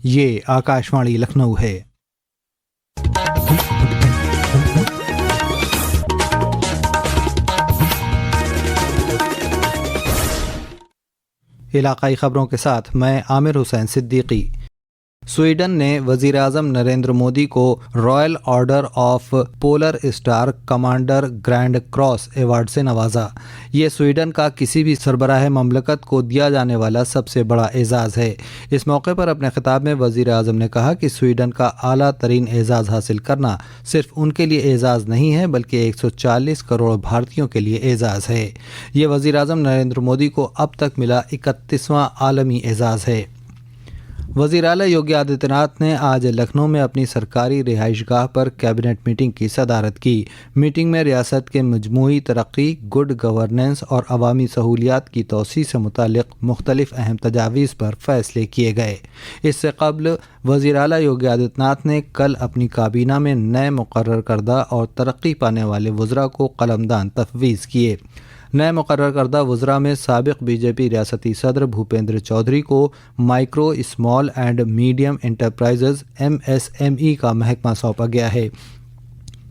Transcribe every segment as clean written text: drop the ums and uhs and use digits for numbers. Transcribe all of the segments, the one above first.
یہ آکاشوانی لکھنؤ ہے۔ علاقائی خبروں کے ساتھ میں عامر حسین صدیقی۔ سویڈن نے وزیر اعظم نریندر مودی کو Royal order of polar star commander grand cross award سے نوازا۔ یہ سویڈن کا کسی بھی سربراہ مملکت کو دیا جانے والا سب سے بڑا اعزاز ہے۔ اس موقع پر اپنے خطاب میں وزیر اعظم نے کہا کہ سویڈن کا اعلیٰ ترین اعزاز حاصل کرنا صرف ان کے لیے اعزاز نہیں ہے بلکہ 140 کروڑ بھارتیوں کے لیے اعزاز ہے۔ یہ وزیر اعظم نریندر مودی کو اب تک ملا 31واں عالمی اعزاز ہے۔ وزیر اعلیٰ یوگی آدتیہ ناتھ نے آج لکھنؤ میں اپنی سرکاری رہائش گاہ پر کیبنٹ میٹنگ کی صدارت کی۔ میٹنگ میں ریاست کے مجموعی ترقی، گڈ گورننس اور عوامی سہولیات کی توسیع سے متعلق مختلف اہم تجاویز پر فیصلے کیے گئے۔ اس سے قبل وزیر اعلیٰ یوگی آدتیہ ناتھ نے کل اپنی کابینہ میں نئے مقرر کردہ اور ترقی پانے والے وزراء کو قلمدان تفویض کیے۔ نئے مقرر کردہ وزراء میں سابق بی جے پی ریاستی صدر بھوپیندر چودھری کو micro, small and medium enterprises MSME کا محکمہ سونپا گیا ہے۔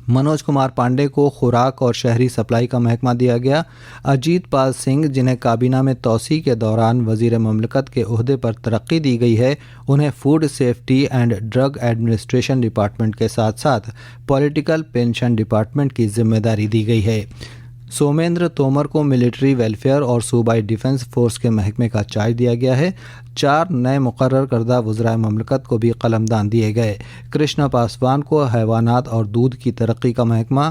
منوج کمار پانڈے کو خوراک اور شہری سپلائی کا محکمہ دیا گیا۔ اجیت پال سنگھ، جنہیں کابینہ میں توسیع کے دوران وزیر مملکت کے عہدے پر ترقی دی گئی ہے، انہیں food safety and drug administration department کے ساتھ ساتھ پولیٹیکل پینشن ڈپارٹمنٹ کی ذمہ داری دی گئی ہے۔ سومیندر تومر کو ملٹری ویلفیئر اور صوبائی ڈیفنس فورس کے محکمے کا چارج دیا گیا ہے۔ 4 نئے مقرر کردہ وزرائے مملکت کو بھی قلمدان دیے گئے۔ کرشنا پاسوان کو حیوانات اور دودھ کی ترقی کا محکمہ،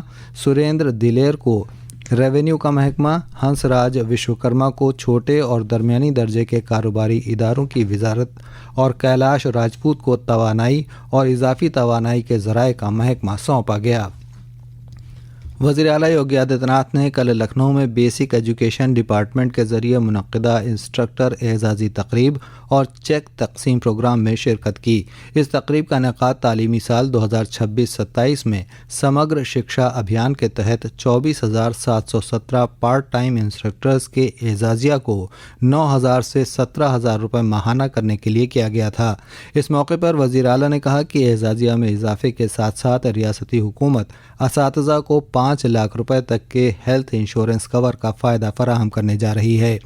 سریندر دلیر کو ریونیو کا محکمہ، ہنس راج وشوکرما کو چھوٹے اور درمیانی درجے کے کاروباری اداروں کی وزارت اور کیلاش راجپوت کو توانائی اور اضافی توانائی کے ذرائع کا محکمہ سونپا گیا۔ وزیر اعلیٰ یوگی آدتیہ ناتھ نے کل لکھنؤ میں بیسک ایجوکیشن ڈپارٹمنٹ کے ذریعے منعقدہ انسٹرکٹر اعزازی تقریب اور چیک تقسیم پروگرام میں شرکت کی۔ اس تقریب کا انعقاد تعلیمی سال 2026-27 میں سمگر شکشا ابھیان کے تحت 24,717 پارٹ ٹائم انسٹرکٹرز کے اعزازیہ کو 9,000 سے 17,000 روپے ماہانہ کرنے کے لیے کیا گیا تھا۔ اس موقع پر وزیر اعلیٰ نے کہا کہ اعزازیہ میں اضافے کے ساتھ ساتھ ریاستی حکومت اساتذہ کو 5 لاکھ روپے تک کے ہیلتھ انشورنس کور کا فائدہ فراہم کرنے جا رہی ہے۔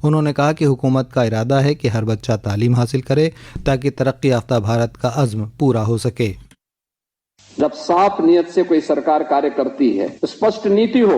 انہوں نے کہا کہ حکومت کا ارادہ ہے کہ ہر بچہ تعلیم حاصل کرے تاکہ ترقی یافتہ بھارت کا عزم پورا ہو سکے۔ جب صاف نیت سے کوئی سرکار کاریہ کرتی ہے، اسپشٹ نیتی ہو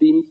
3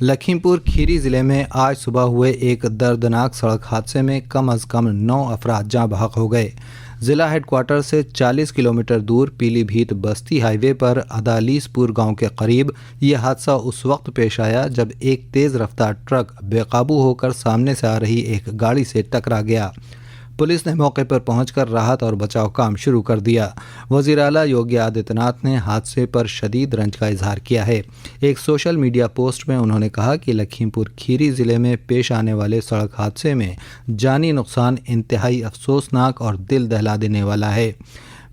لکھیم پور کھیری ضلع میں آج صبح ہوئے ایک دردناک سڑک حادثے میں کم از کم 9 افراد جاں بحق ہو گئے۔ ضلع ہیڈ کوارٹر سے 40 کلومیٹر دور پیلی بھیت بستی ہائی وے پر ادالیس پور گاؤں کے قریب یہ حادثہ اس وقت پیش آیا جب ایک تیز رفتار ٹرک بے قابو ہو کر سامنے سے آ رہی ایک گاڑی سے ٹکرا گیا۔ پولیس نے موقع پر پہنچ کر راحت اور بچاؤ کام شروع کر دیا۔ وزیر اعلیٰ یوگی آدتیہ ناتھ نے حادثے پر شدید رنج کا اظہار کیا ہے۔ ایک سوشل میڈیا پوسٹ میں انہوں نے کہا کہ لکھیم پور کھیری ضلع میں پیش آنے والے سڑک حادثے میں جانی نقصان انتہائی افسوسناک اور دل دہلا دینے والا ہے۔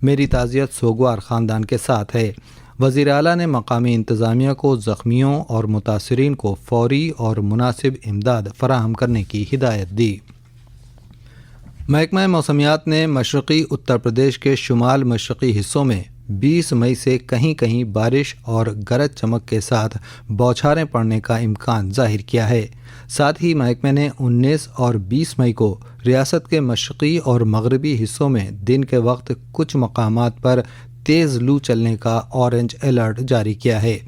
میری تعزیت سوگوار خاندان کے ساتھ ہے۔ وزیر اعلیٰ نے مقامی انتظامیہ کو زخمیوں اور متاثرین کو فوری اور مناسب امداد فراہم کرنے کی ہدایت دی۔ محکمہ موسمیات نے مشرقی اتر پردیش کے شمال مشرقی حصوں میں 20 مئی سے کہیں کہیں بارش اور گرج چمک کے ساتھ بوچھاریں پڑنے کا امکان ظاہر کیا ہے۔ ساتھ ہی محکمے نے 19 اور 20 مئی کو ریاست کے مشرقی اور مغربی حصوں میں دن کے وقت کچھ مقامات پر تیز لو چلنے کا اورنج الرٹ جاری کیا ہے۔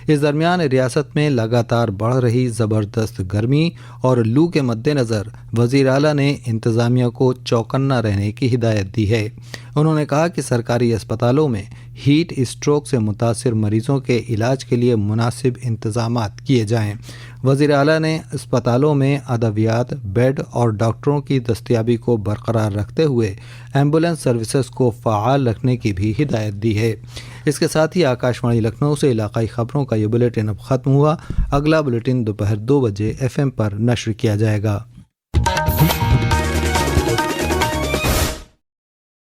اس درمیان ریاست میں لگاتار بڑھ رہی زبردست گرمی اور لو کے مد نظر وزیر اعلیٰ نے انتظامیہ کو چوکنا رہنے کی ہدایت دی ہے۔ انہوں نے کہا کہ سرکاری اسپتالوں میں ہیٹ اسٹروک سے متاثر مریضوں کے علاج کے لیے مناسب انتظامات کیے جائیں۔ وزیر اعلیٰ نے اسپتالوں میں ادویات، بیڈ اور ڈاکٹروں کی دستیابی کو برقرار رکھتے ہوئے ایمبولینس سروسز کو فعال رکھنے کی بھی ہدایت دی ہے۔ اس کے ساتھ ہی آکاشوانی لکھنؤ سے علاقائی خبروں کا یہ بلیٹن اب ختم ہوا۔ اگلا بلیٹن دوپہر 2 بجے FM پر نشر کیا جائے گا۔